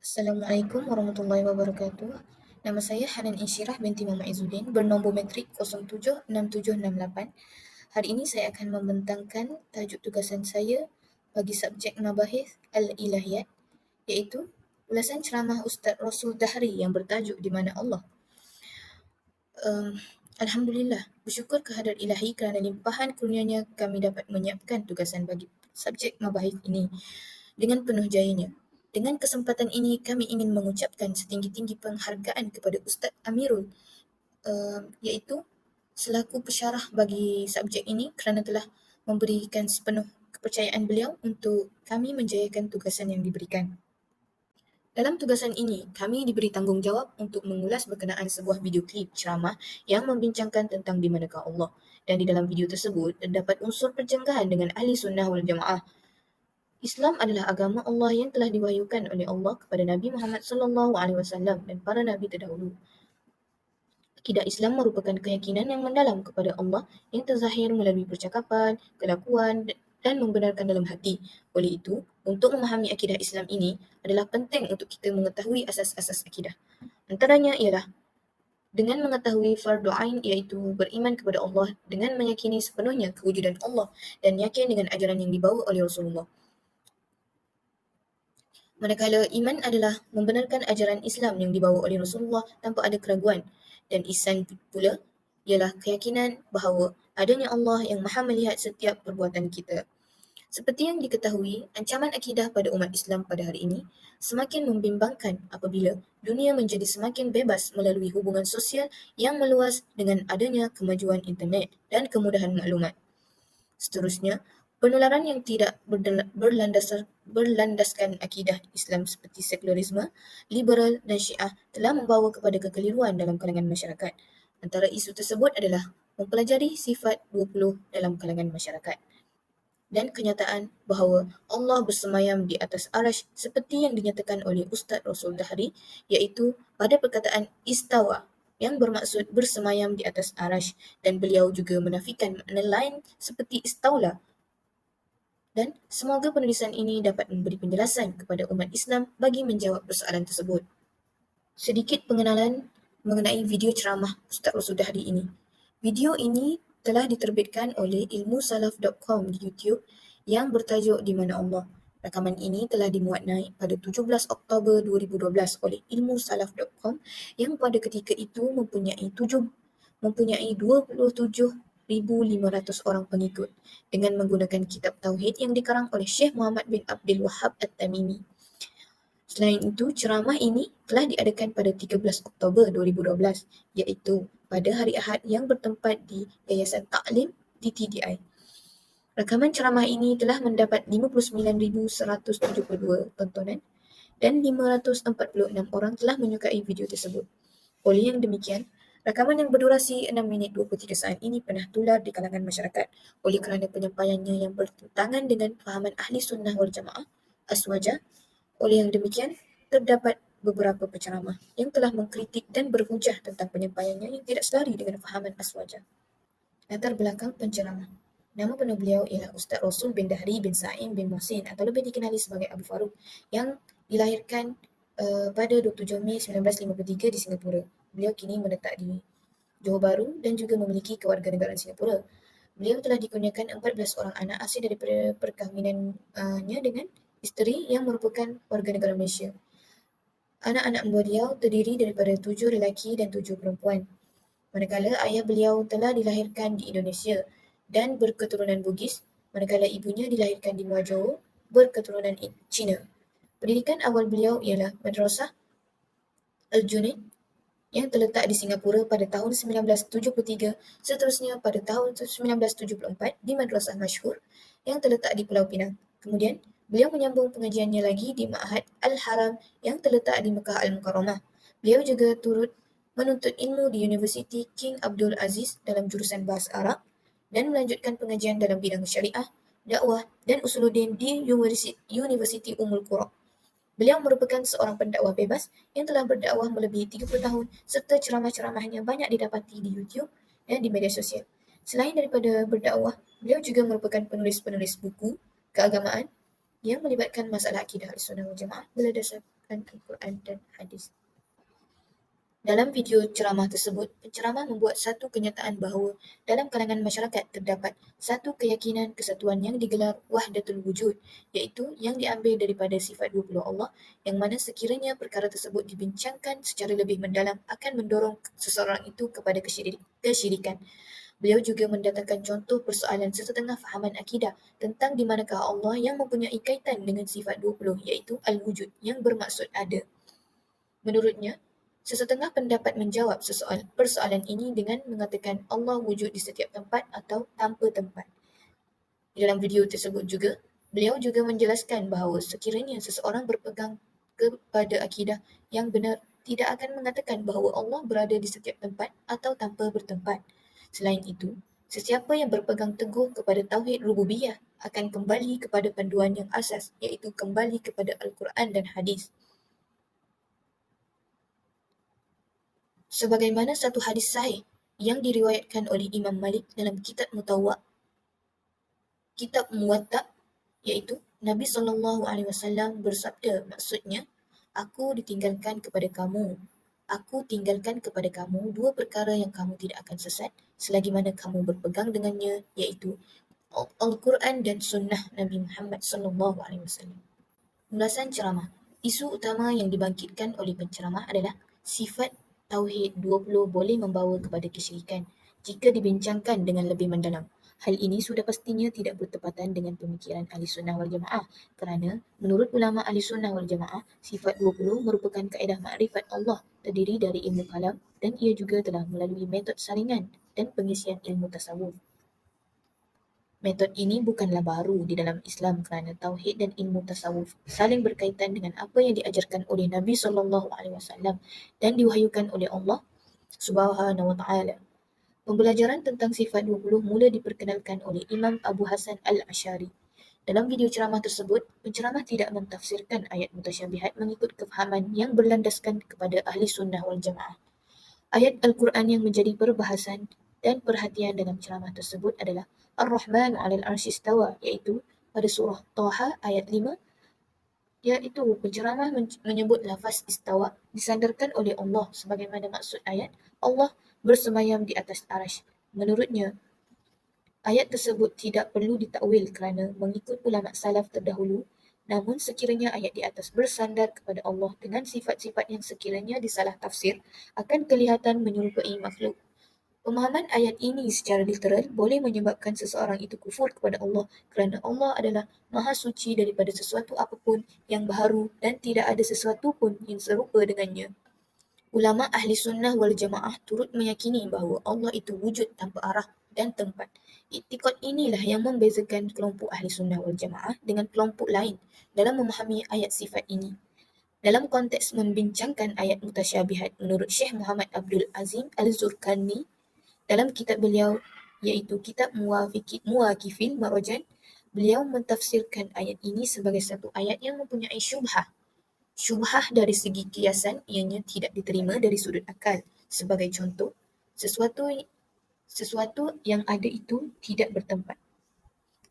Assalamualaikum warahmatullahi wabarakatuh. Nama saya Hanan Insyirah binti Muhammad Izzuddin bernombor metrik 076768. Hari ini saya akan membentangkan tajuk tugasan saya bagi subjek Mabahis Al-Ilahiyat, iaitu ulasan ceramah Ustaz Rasul Dahri yang bertajuk Di Mana Allah. Alhamdulillah, bersyukur kehadrat Ilahi kerana limpahan kurnianya kami dapat menyiapkan tugasan bagi subjek Mabahis ini dengan penuh jayanya. Dengan kesempatan ini, kami ingin mengucapkan setinggi-tinggi penghargaan kepada Ustaz Amirul, iaitu selaku pesyarah bagi subjek ini kerana telah memberikan sepenuh kepercayaan beliau untuk kami menjayakan tugasan yang diberikan. Dalam tugasan ini, kami diberi tanggungjawab untuk mengulas berkenaan sebuah video klip ceramah yang membincangkan tentang di manakah Allah, dan di dalam video tersebut terdapat unsur perjanggahan dengan ahli sunnah wal jamaah. Islam adalah agama Allah yang telah diwahyukan oleh Allah kepada Nabi Muhammad SAW dan para nabi terdahulu. Akidah Islam merupakan keyakinan yang mendalam kepada Allah yang terzahir melalui percakapan, kelakuan dan membenarkan dalam hati. Oleh itu, untuk memahami akidah Islam ini adalah penting untuk kita mengetahui asas-asas akidah. Antaranya ialah dengan mengetahui fardu ain, iaitu beriman kepada Allah dengan meyakini sepenuhnya kewujudan Allah dan yakin dengan ajaran yang dibawa oleh Rasulullah. Manakala iman adalah membenarkan ajaran Islam yang dibawa oleh Rasulullah tanpa ada keraguan, dan ihsan pula ialah keyakinan bahawa adanya Allah yang maha melihat setiap perbuatan kita. Seperti yang diketahui, ancaman akidah pada umat Islam pada hari ini semakin membimbangkan apabila dunia menjadi semakin bebas melalui hubungan sosial yang meluas dengan adanya kemajuan internet dan kemudahan maklumat. Seterusnya, penularan yang tidak berlandaskan akidah Islam seperti sekularisme, liberal dan syiah telah membawa kepada kekeliruan dalam kalangan masyarakat. Antara isu tersebut adalah mempelajari sifat 20 dalam kalangan masyarakat dan kenyataan bahawa Allah bersemayam di atas arash seperti yang dinyatakan oleh Ustaz Rasul Dahri, iaitu pada perkataan istawa yang bermaksud bersemayam di atas arash, dan beliau juga menafikan makna lain seperti istaula. Dan semoga penulisan ini dapat memberi penjelasan kepada umat Islam bagi menjawab persoalan tersebut. Sedikit pengenalan mengenai video ceramah Ustaz Rasul Dahri ini. Video ini telah diterbitkan oleh ilmusalaf.com di YouTube yang bertajuk Di Mana Allah. Rakaman ini telah dimuat naik pada 17 Oktober 2012 oleh ilmusalaf.com yang pada ketika itu mempunyai 27,500 orang pengikut dengan menggunakan kitab Tauhid yang dikarang oleh Syekh Muhammad bin Abdul Wahab At-Tamimi. Selain itu, ceramah ini telah diadakan pada 13 Oktober 2012, iaitu pada hari Ahad yang bertempat di Yayasan Ta'lim di TDI. Rakaman ceramah ini telah mendapat 59,172 tontonan dan 546 orang telah menyukai video tersebut. Oleh yang demikian, rakaman yang berdurasi 6 minit 23 saat ini pernah tular di kalangan masyarakat oleh kerana penyampaiannya yang bertentangan dengan fahaman ahli sunnah wal jamaah aswajah. Oleh yang demikian, terdapat beberapa penceramah yang telah mengkritik dan berhujah tentang penyampaiannya yang tidak selari dengan fahaman aswajah. Latar belakang penceramah. Nama penuh beliau ialah Ustaz Rasul bin Dahri bin Sa'im bin Muhsin atau lebih dikenali sebagai Abu Faruq, yang dilahirkan pada 27 Mei 1953 di Singapura. Beliau kini menetap di Johor Bahru dan juga memiliki kewarganegaraan Singapura. Beliau telah dikurniakan 14 orang anak hasil daripada perkahwinannya dengan isteri yang merupakan warga negara Malaysia. Anak-anak beliau terdiri daripada 7 lelaki dan 7 perempuan. Manakala ayah beliau telah dilahirkan di Indonesia dan berketurunan Bugis, manakala ibunya dilahirkan di Muar Johor berketurunan Cina. Pendidikan awal beliau ialah Madrasah Al-Junaid yang terletak di Singapura pada tahun 1973, seterusnya pada tahun 1974 di Madrasah Masyhur yang terletak di Pulau Pinang. Kemudian, beliau menyambung pengajiannya lagi di Ma'had Al-Haram yang terletak di Mekah Al-Mukarramah. Beliau juga turut menuntut ilmu di Universiti King Abdul Aziz dalam jurusan Bahasa Arab dan melanjutkan pengajian dalam bidang syariah, dakwah dan usuluddin di Universiti Ummul Qura. Beliau merupakan seorang pendakwah bebas yang telah berdakwah melebihi 30 tahun serta ceramah-ceramahnya banyak didapati di YouTube dan di media sosial. Selain daripada berdakwah, beliau juga merupakan penulis-penulis buku keagamaan yang melibatkan masalah akidah Ahlussunnah wal Jamaah berdasarkan Al-Quran dan hadis. Dalam video ceramah tersebut, penceramah membuat satu kenyataan bahawa dalam kalangan masyarakat terdapat satu keyakinan kesatuan yang digelar wahdatul wujud, iaitu yang diambil daripada sifat 20 Allah, yang mana sekiranya perkara tersebut dibincangkan secara lebih mendalam akan mendorong seseorang itu kepada kesyirikan. Beliau juga mendatangkan contoh persoalan sesetengah fahaman akidah tentang di manakah Allah yang mempunyai kaitan dengan sifat 20, iaitu al-wujud yang bermaksud ada. Menurutnya, sesetengah pendapat menjawab persoalan ini dengan mengatakan Allah wujud di setiap tempat atau tanpa tempat. Di dalam video tersebut juga, beliau juga menjelaskan bahawa sekiranya seseorang berpegang kepada akidah yang benar, tidak akan mengatakan bahawa Allah berada di setiap tempat atau tanpa bertempat. Selain itu, sesiapa yang berpegang teguh kepada tauhid rububiyah akan kembali kepada panduan yang asas, iaitu kembali kepada Al-Quran dan hadis. Sebagaimana satu hadis sahih yang diriwayatkan oleh Imam Malik dalam kitab Muwatta, iaitu Nabi SAW bersabda, maksudnya, aku tinggalkan kepada kamu dua perkara yang kamu tidak akan sesat selagi mana kamu berpegang dengannya, iaitu Al-Quran dan Sunnah Nabi Muhammad SAW. Ulasan ceramah. Isu utama yang dibangkitkan oleh penceramah adalah sifat Tauhid 20 boleh membawa kepada kesyirikan jika dibincangkan dengan lebih mendalam. Hal ini sudah pastinya tidak bertepatan dengan pemikiran Ahli Sunnah wal Jamaah kerana menurut ulama Ahli Sunnah wal Jamaah, sifat 20 merupakan kaedah makrifat Allah terdiri dari ilmu kalam dan ia juga telah melalui metod saringan dan pengisian ilmu tasawuf. Metod ini bukanlah baru di dalam Islam kerana tauhid dan ilmu tasawuf saling berkaitan dengan apa yang diajarkan oleh Nabi SAW dan diwahyukan oleh Allah Subhanahu Wa Taala. Pembelajaran tentang sifat 20 mula diperkenalkan oleh Imam Abu Hasan Al-Asy'ari. Dalam video ceramah tersebut, penceramah tidak mentafsirkan ayat mutasyabihat mengikut kefahaman yang berlandaskan kepada ahli sunnah wal jamaah. Ayat Al-Quran yang menjadi perbahasan dan perhatian dalam ceramah tersebut adalah Ar-Rahman 'alal 'arsy istawa, iaitu pada surah Taha ayat 5, iaitu penceramah menyebut lafaz istawa disandarkan oleh Allah sebagaimana maksud ayat Allah bersemayam di atas arasy. Menurutnya, ayat tersebut tidak perlu ditakwil kerana mengikut ulama salaf terdahulu, namun sekiranya ayat di atas bersandar kepada Allah dengan sifat-sifat yang sekiranya disalah tafsir akan kelihatan menyerupai makhluk. Pemahaman ayat ini secara literal boleh menyebabkan seseorang itu kufur kepada Allah kerana Allah adalah maha suci daripada sesuatu apapun yang baharu dan tidak ada sesuatu pun yang serupa dengannya. Ulama ahli sunnah wal jamaah turut meyakini bahawa Allah itu wujud tanpa arah dan tempat. Iktikad inilah yang membezakan kelompok ahli sunnah wal jamaah dengan kelompok lain dalam memahami ayat sifat ini. Dalam konteks membincangkan ayat mutasyabihat, menurut Syekh Muhammad Abdul Azim Al-Zurqani dalam kitab beliau iaitu kitab Muwaqifil Marajan, beliau mentafsirkan ayat ini sebagai satu ayat yang mempunyai syubhah. Syubhah dari segi kiasan ianya tidak diterima dari sudut akal. Sebagai contoh, sesuatu yang ada itu tidak bertempat.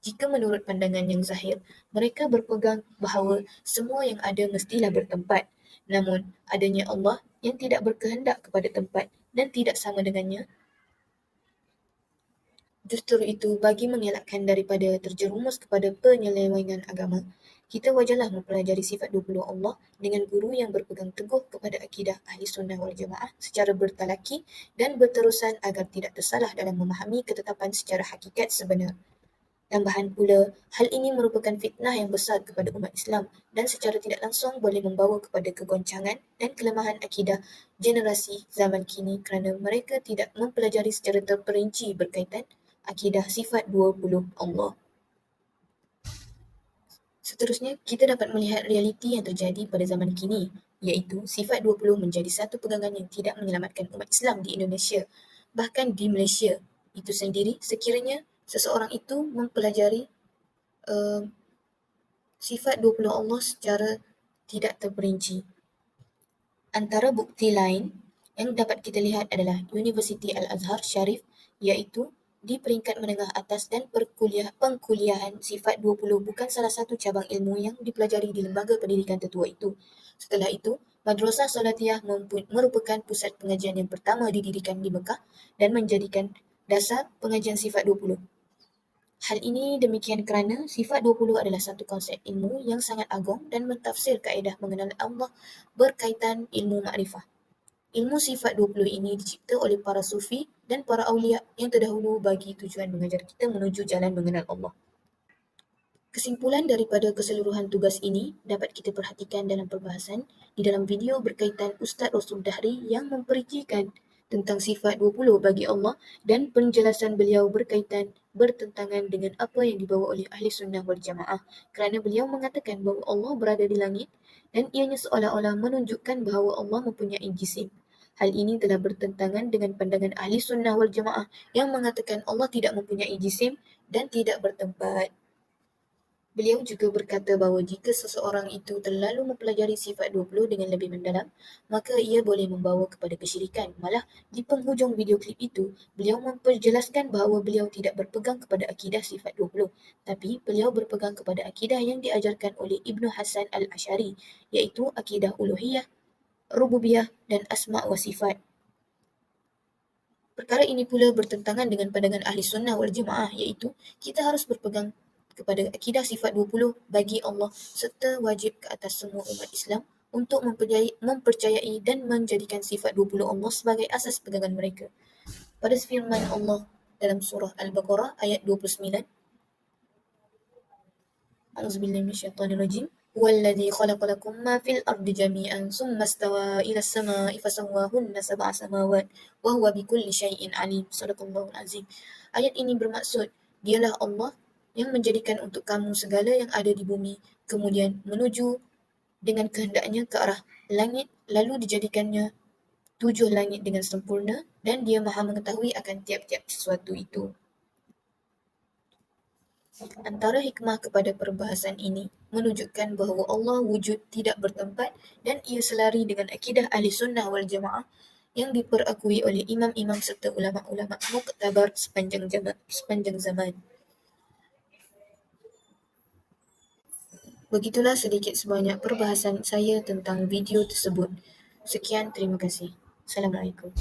Jika menurut pandangan yang zahir, mereka berpegang bahawa semua yang ada mestilah bertempat. Namun, adanya Allah yang tidak berkehendak kepada tempat dan tidak sama dengannya. Justru itu, bagi mengelakkan daripada terjerumus kepada penyelewengan agama, kita wajarlah mempelajari sifat 20 Allah dengan guru yang berpegang teguh kepada akidah ahli sunnah wal jamaah secara bertalaki dan berterusan agar tidak tersalah dalam memahami ketetapan secara hakikat sebenar. Tambahan pula, hal ini merupakan fitnah yang besar kepada umat Islam dan secara tidak langsung boleh membawa kepada kegoncangan dan kelemahan akidah generasi zaman kini kerana mereka tidak mempelajari secara terperinci berkaitan akidah sifat 20 Allah. Seterusnya, kita dapat melihat realiti yang terjadi pada zaman kini, iaitu sifat 20 menjadi satu pegangan yang tidak menyelamatkan umat Islam di Indonesia, bahkan di Malaysia. Itu sendiri sekiranya seseorang itu mempelajari sifat 20 Allah secara tidak terperinci. Antara bukti lain yang dapat kita lihat adalah Universiti Al-Azhar Sharif, iaitu di peringkat menengah atas dan pengkuliahan sifat 20 bukan salah satu cabang ilmu yang dipelajari di lembaga pendidikan tertua itu. Setelah itu, Madrasah Salatiyah merupakan pusat pengajian yang pertama didirikan di Mekah dan menjadikan dasar pengajian sifat 20. Hal ini demikian kerana sifat 20 adalah satu konsep ilmu yang sangat agung dan mentafsir kaedah mengenal Allah berkaitan ilmu makrifah. Ilmu sifat 20 ini dicipta oleh para sufi dan para awliya yang terdahulu bagi tujuan mengajar kita menuju jalan mengenal Allah. Kesimpulan daripada keseluruhan tugas ini dapat kita perhatikan dalam perbahasan di dalam video berkaitan Ustaz Rasul Dahri yang memperincikan tentang sifat 20 bagi Allah dan penjelasan beliau bertentangan dengan apa yang dibawa oleh Ahli Sunnah wal Jamaah kerana beliau mengatakan bahawa Allah berada di langit dan ianya seolah-olah menunjukkan bahawa Allah mempunyai jisim. Hal ini telah bertentangan dengan pandangan Ahli Sunnah wal Jamaah yang mengatakan Allah tidak mempunyai jisim dan tidak bertempat. Beliau juga berkata bahawa jika seseorang itu terlalu mempelajari sifat 20 dengan lebih mendalam, maka ia boleh membawa kepada kesyirikan. Malah, di penghujung video klip itu, beliau memperjelaskan bahawa beliau tidak berpegang kepada akidah sifat 20, tapi beliau berpegang kepada akidah yang diajarkan oleh Ibnu Hasan Al-Asy'ari, iaitu akidah uluhiyah, rububiyah dan asma' wa sifat. Perkara ini pula bertentangan dengan pandangan Ahli Sunnah wal Jamaah, iaitu kita harus berpegang kepada akidah sifat 20 bagi Allah serta wajib ke atas semua umat Islam untuk mempercayai dan menjadikan sifat 20 Allah sebagai asas pegangan mereka. Pada firman Allah dalam surah Al-Baqarah ayat 29, A'udzubillahi minasyaitonirrajim. Walladzi khalaqa lakum ma fil ardi jami'an tsumma istawa ila as-sama'i fasawwahunna sab'a samawat wa huwa bikulli syai'in alim. Shadaqallahul azim. Ayat ini bermaksud, dialah Allah yang menjadikan untuk kamu segala yang ada di bumi, kemudian menuju dengan kehendaknya ke arah langit, lalu dijadikannya 7 langit dengan sempurna, dan dia maha mengetahui akan tiap-tiap sesuatu itu. Antara hikmah kepada perbahasan ini menunjukkan bahawa Allah wujud tidak bertempat dan ia selari dengan akidah Ahli Sunnah wal Jamaah yang diperakui oleh imam-imam serta ulama-ulama muktabar sepanjang zaman. Begitulah sedikit sebanyak perbahasan saya tentang video tersebut. Sekian, terima kasih. Assalamualaikum.